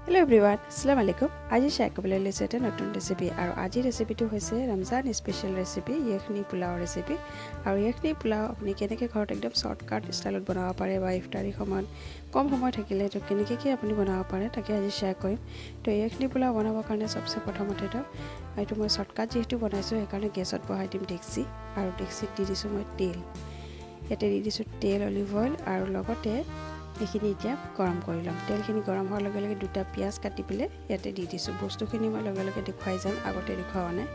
Hello everyone, Assalamualaikum. Aji share kobole লৈছে এটা নতুন ৰেচিপি আৰু আজি ৰেচিপিটো হৈছে Ramzan special recipe Yakhni Pulao Recipe আৰু Yakhni Pulao আপুনি কেনেকৈ ঘৰত একদম শৰ্টকাট ষ্টাইলত বনাব পাৰে বা ইফতাৰী সময়ত কম সময় থাকিলে তো কেনেকৈ কি আপুনি বনাব পাৰে তাকে আজি শেয়াৰ কৰিম তো Yakhni Pulao বনাবৰ কাৰণে সবচে প্ৰথমতে তো এইটো মই শৰ্টকাট যেটো বনাইছো সেইকাৰণে গেছত বহাই দিম ডেক্সি আৰু ডেক্সিত দি দিছো মই তেল ইয়াতে দি দিছো তেল অলিভ অইল আৰু লগতে এইখিনি এতিয়া গৰম কৰি লম তেলখিনি গৰম হোৱাৰ লগে লগে দুটা পিয়াজ কাটি পিলে ইয়াতে দি দিছো বস্তুখিনি মই লগে লগে দেখুৱাই যাম আগতে দেখুৱা নাই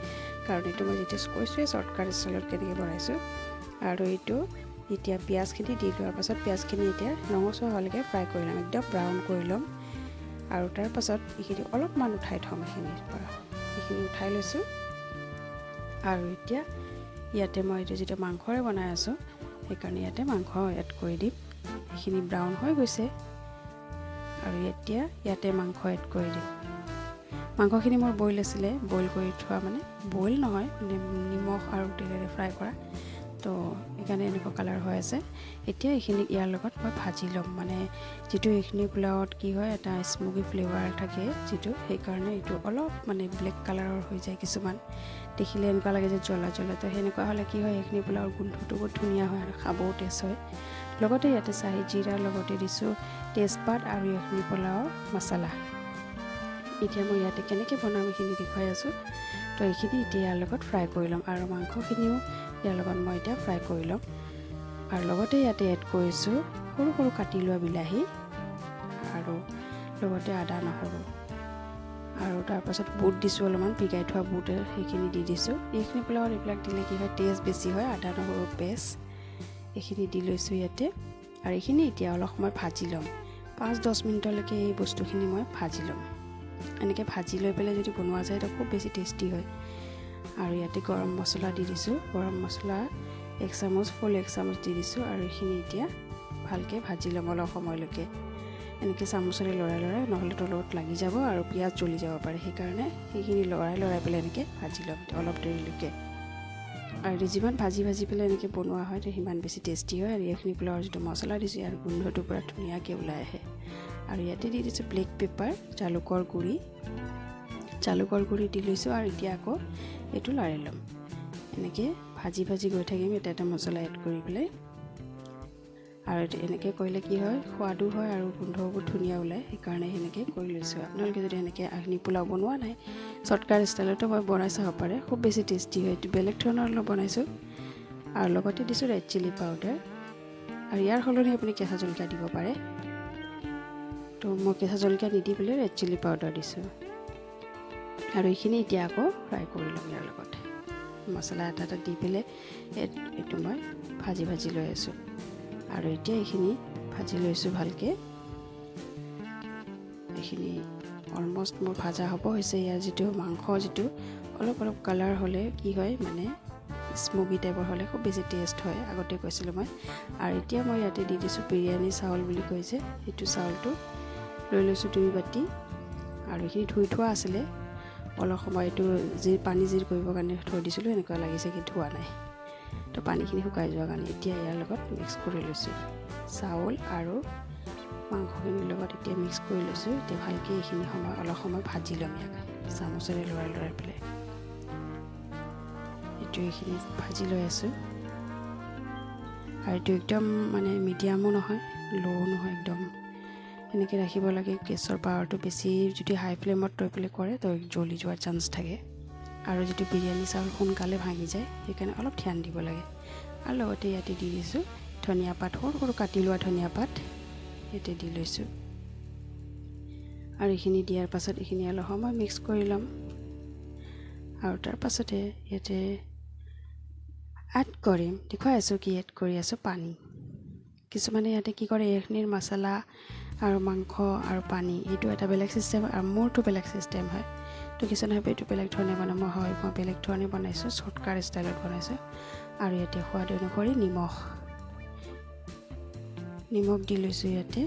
কাৰণ এইটো মই যেতিয়া কৈছোৱে শৰ্টকাট ষ্টাইলত কেনেকৈ বনাইছো আৰু এইটো এতিয়া পিয়াজখিনি দি লোৱাৰ পাছত পিয়াজখিনি এতিয়া ৰঙচুৱা হ'লকে ফ্ৰাই কৰি লম একদম ব্ৰাউন কৰি লম আৰু তাৰ পাছত এইখিনি অলপমান উঠাই থম এইখিনিৰ পৰা এইখিনি উঠাই লৈছো আৰু এতিয়া ইয়াতে মই এইটো যেটা মাংসৰে বনাই আছো সেইকাৰণে ইয়াতে মাংস এড কৰি দিম এইখিনি ব্ৰাউন হৈ গৈছে আৰু এতিয়া ইয়াতে মাংস এড কৰি দিম মাংসখিনি মোৰ বইল আছিল বইল কৰি থোৱা মানে বইল নহয় নিমখ আৰু তেলেৰে ফ্ৰাই কৰা তো এখানে এনেকুৱা কালাৰ হৈ আছে এতিয়া এইখিনি ইয়াৰ লগত মই ভাজি লম মানে যেটো Yakhni Pulaoত কি হয় এটা স্মোকি ফ্লেভাৰ থাকে যেটো সেই কাৰণে এটো অলপ মানে ব্ল্যাক কালাৰৰ হৈ যায় কিছুমান দেখিলে এনেকুৱা লাগে যে জ্বলা জ্বলা তো হেনেকুৱা হলে কি হয় Yakhni Pulaoৰ গোন্ধটো বহুত ধুনীয়া হয় আৰু খাবও টেষ্ট হয় লগতে ইয়াতে চাহি জিৰা লগতে দিছো তেজপাত আৰু Yakhni Pulao মছলা এতিয়া মই ইয়াতে কেনেকৈ বনাম এইখিনি দেখুৱাই আছো তো এইখিনি এতিয়া ইয়াৰ লগত ফ্ৰাই কৰি লম আৰু মাংসখিনিও ইয়াৰ লগত মই এতিয়া ফ্ৰাই কৰি লম আৰু লগতে ইয়াতে এড কৰিছো সৰু সৰু কাটি লোৱা বিলাহী আৰু লগতে আদা নহৰু আৰু তাৰ পাছত বুট দিছো অলপমান পিগাই থোৱা বুট সেইখিনি দি দিছো Yakhni Pulaoত এইবিলাক দিলে কি হয় টেষ্ট বেছি হয় আদা নহৰু পেষ্ট এইখিনি দি লৈছো ইয়াতে আৰু এইখিনি এতিয়া অলপ সময় ভাজি লম 5-10 মিনিটলৈকে এই বস্তুখিনি মই ভাজি লম এনেকৈ ভাজি লৈ পেলাই যদি বনোৱা যায় তো খুব বেছি টেষ্টি হয় আৰু ইয়াতে গৰম মছলা দি দিছো গৰম মছলা 1 চামুচ ফুল 1 চামুচ দি দিছো আৰু এইখিনি এতিয়া ভালকে ভাজি লম অলপ সময়লৈকে এনেকৈ চামুচৰে লৰাই লৰাই নহলে তলত লাগি যাব আৰু পিয়াজ জ্বলি যাব পাৰে সেইকাৰণে এইখিনি লৰাই পেলাই এনেকৈ ভাজি লম অলপ দেৰিলৈকে আৰু যিমান ভাজি পেলাই এনেকৈ বনোৱা হয় তো সিমান বেছি টেষ্টি হয় আৰু Yakhni Pulaoৰ যেটো মছলা দিছো আৰু গোন্ধটো পুৰা ধুনীয়াকৈ ওলাই আহে আৰু ইয়াতে দি দিছো ব্লেক পেপাৰ জালুকৰ গুড়ি দি লৈছো আৰু এতিয়া আকৌ এটো লাৰি লম এনেকৈ ভাজি গৈ থাকিম এটা মছলা এড কৰি পেলাই আৰু এনেকৈ কৰিলে কি হয় সোৱাদো হয় আৰু গোন্ধও বহুত ধুনীয়া ওলাই সেইকাৰণে এনেকৈ কৰি লৈছো আপোনালোকে যদি এনেকৈ Yakhni Pulao বনোৱা নাই শৰ্টকাট ষ্টাইলতো মই বনাই চাব পাৰে খুব বেছি টেষ্টি হয় এটো বেলেগ ধৰণৰ বনাইছো আৰু লগতে দিছো ৰেড চিলি পাউডাৰ আৰু ইয়াৰ সলনি আপুনি কেঁচা জলকীয়া দিব পাৰে তো মই কেঁচা জলকীয়া নিদি পেলাই ৰেড চিলি পাউডাৰ দিছো আৰু এইখিনি এতিয়া আকৌ ফ্ৰাই কৰি লম ইয়াৰ লগত মছলা এটা দি পেলাই এটো মই ভাজি লৈ আছো আৰু এতিয়া এইখিনি ভাজি লৈছো ভালকে এইখিনি অলমোস্ট মোৰ ভাজা হ'ব হৈছে ইয়াৰ যেটো মাংস যেটো অলপ কালাৰ হলে কি হয় মানে স্মোকি টাইপৰ হলে খুব বেছি টেষ্ট হয় আগতে কৈছিলো মই আৰু এতিয়া মই ইয়াতে দি দিছো বিৰিয়ানী চাউল বুলি কৈছে এটো চাউলটো লৈ লৈছো 2 বাটি আৰু এইখিনি ধুই থোৱা আছিল অলপ সময় এটো যে পানী জিৰ কৰিবৰ কাৰণে থৈ দিছিলো এনেকুৱা লাগিছে কি ধোৱা নাই তো পানীখিনি শুকাই যোৱা কাৰণে এতিয়া ইয়াৰ লগত মিক্স কৰি লৈছো চাউল আৰু মাংসখিনিৰ লগত এতিয়া মিক্স কৰি লৈছো এতিয়া ভালকৈ এইখিনি অলপ সময় ভাজি লম ইয়াক চামুচেৰে লৰাই পেলাই এইখিনি ভাজি লৈ আছো আৰু এইটো একদম মানে মিডিয়ামো নহয় লো নহয় একদম এনেকৈ ৰাখিব লাগে গেছৰ পাৱাৰটো বেছি যদি হাই ফ্লেমত থৈ পেলাই কৰে তো জ্বলি যোৱাৰ চান্স থাকে আৰু যেটো বিৰিয়ানী চাউল সোনকালে ভাঙি যায় সেইকাৰণে অলপ ধ্যান দিব লাগে আৰু লগতে ইয়াতে দি দিছো ধনিয়া পাত সৰু কাটি লোৱা ধনিয়া পাত ইয়াতে দি লৈছো আৰু এইখিনি দিয়াৰ পাছত এইখিনি অলপ সময় মিক্স কৰি লম আৰু তাৰ পাছতে ইয়াতে এড কৰিম দেখুৱাই আছো কি এড কৰি আছো পানী কিছুমানে ইয়াতে কি কৰে Yakhniৰ মছলা আৰু মাংস আৰু পানী এইটো এটা বেলেগ সিস্টেম আৰু মোৰটো বেলেগ সিস্টেম হয় তো কিছুমানে এইটো বেলেগ ধৰণে বনাম হয় মই বেলেগ ধৰণে বনাইছো শৰ্টকাট ষ্টাইলত বনাইছো আৰু ইয়াতে সোৱাদ অনুসৰি নিমখ দি লৈছো ইয়াতে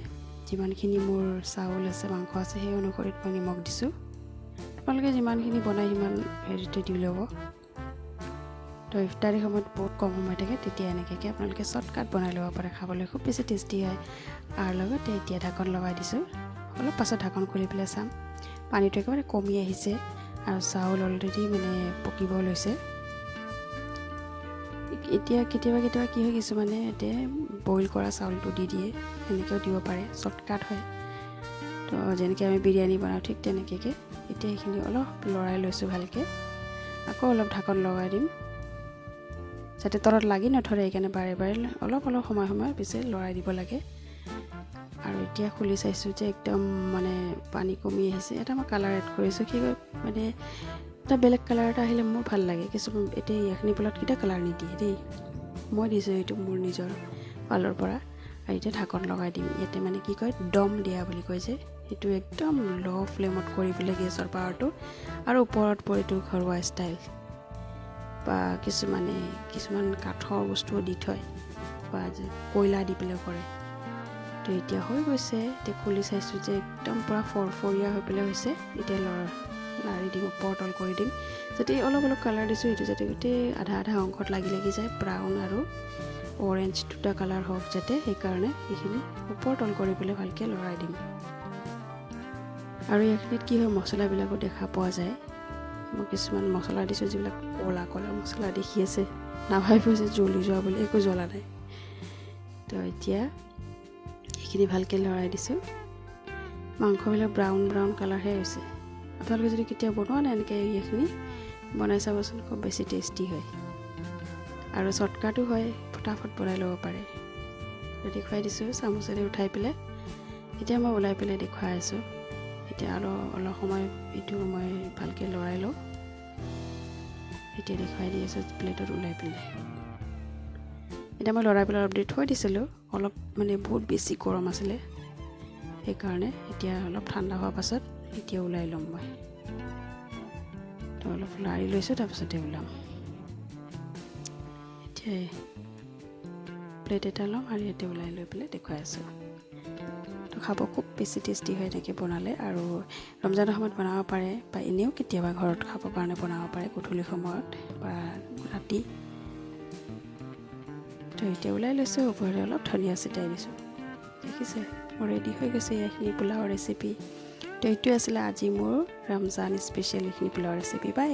যিমানখিনি মোৰ চাউল আছে মাংস আছে সেই অনুসৰি মই নিমখ দিছো আপোনালোকে যিমানখিনি বনাই সিমান হেৰিতে দি ল'ব তো ইফতাৰী সময়ত বহুত কম সময় থাকে তেতিয়া এনেকৈ আপোনালোকে শৰ্টকাট বনাই ল'ব পাৰে খাবলৈ খুব বেছি টেষ্টি হয় আৰু লগতে এতিয়া ঢাকন লগাই দিছো অলপ পাছত ঢাকন খুলি পেলাই চাম পানীটো একেবাৰে কমি আহিছে আৰু চাউল অলৰেডি মানে পকিব লৈছে এতিয়া কেতিয়াবা কি হয় কিছুমানে এতিয়া বইল কৰা চাউলটো দি দিয়ে এনেকৈও দিব পাৰে শ্বৰ্টকাট হয় তো যেনেকৈ আমি বিৰিয়ানী বনাওঁ ঠিক তেনেকৈ এতিয়া এইখিনি অলপ লৰাই লৈছোঁ ভালকৈ আকৌ অলপ ঢাকন লগাই দিম যাতে তলত লাগি নধৰে সেইকাৰণে বাৰে বাৰে অলপ সময় পিছে লৰাই দিব লাগে আৰু এতিয়া খুলি চাইছোঁ যে একদম মানে পানী কমি আহিছে এটা মই কালাৰ এড কৰিছোঁ কি কয় মানে এটা বেলেগ কালাৰ এটা আহিলে মোৰ ভাল লাগে কিছুমান এতিয়া ইয়াখনি পোলাওত কেতিয়া কালাৰ নিদিয়ে দেই মই দিছোঁ এইটো মোৰ নিজৰ ফালৰ পৰা আৰু এতিয়া ঢাকন লগাই দিম ইয়াতে মানে কি কয় দম দিয়া বুলি কয় যে সেইটো একদম ল' ফ্লেমত কৰি পেলাই গেছৰ পাৱাৰটো আৰু ওপৰত পৰিটো ঘৰুৱা ষ্টাইল বা কিছুমান কাঠৰ বস্তুও দি থয় বা কয়লা দি পেলাই কৰে তো এতিয়া হৈ গৈছে এতিয়া খুলি চাইছোঁ যে একদম পূৰা ফৰফৰীয়া হৈ পেলাই হৈছে এতিয়া লাৰি দিম ওপৰত তল কৰি দিম যাতে অলপ কালাৰ দিছোঁ সেইটো যাতে গোটেই আধা অংশত লাগি যায় ব্ৰাউন আৰু অৰেঞ্জ দুটা কালাৰ হওক যাতে সেইকাৰণে এইখিনি ওপৰত তল কৰি পেলাই ভালকৈ লৰাই দিম আৰু এইখিনিত কি হয় মছলাবিলাকো দেখা পোৱা যায় মই কিছুমান মছলা দিছোঁ যিবিলাক ক'লা মছলা দেখি আছে নাভাবিব যে জ্বলি যোৱা বুলি একো জ্বলা নাই তো এতিয়া এইখিনি ভালকৈ লৰাই দিছোঁ মাংসবিলাক ব্ৰাউন কালাৰহে হৈছে আপোনালোকে যদি কেতিয়া বনোৱা নাই এনেকৈ এইখিনি বনাই চাবচোন খুব বেছি টেষ্টি হয় আৰু শ্বৰ্টকাটো হয় ফটাফট বনাই ল'ব পাৰে দেখুৱাই দিছোঁ চামুচেৰে উঠাই পেলাই এতিয়া মই ওলাই পেলাই দেখুৱাই আছোঁ এতিয়া অলপ সময় এইটো মই ভালকৈ লৰাই লওঁ এতিয়া দেখুৱাই দি আছোঁ প্লেটত ওলাই পেলাই এতিয়া মই লৰাই পেলাই অলপ দেৰি থৈ দিছিলোঁ অলপ মানে বহুত বেছি গৰম আছিলে সেইকাৰণে এতিয়া অলপ ঠাণ্ডা হোৱাৰ পাছত এতিয়া ওলাই ল'ম মই তো অলপ লাৰি লৈছোঁ তাৰপিছতে ওলাম এতিয়া প্লেট এটা ল'ম আৰু ইয়াতে ওলাই লৈ পেলাই দেখুৱাই আছোঁ তো খাব খুব বেছি টেষ্টি হয় এনেকৈ বনালে আৰু ৰমজানৰ সময়ত বনাব পাৰে বা এনেও কেতিয়াবা ঘৰত খাবৰ কাৰণে বনাব পাৰে গধূলি সময়ত বা ৰাতি তো এতিয়া ওলাই লৈছোঁ ওপৰতে অলপ ধনিয়া ছটিয়াই দিছোঁ দেখিছে মোৰ ৰেডি হৈ গৈছে ইয়াখনি পোলাও ৰেচিপি তো এইটোৱে আছিলে আজি মোৰ ৰমজান স্পেচিয়েল ইয়াখনি পোলাও ৰেচিপি বাই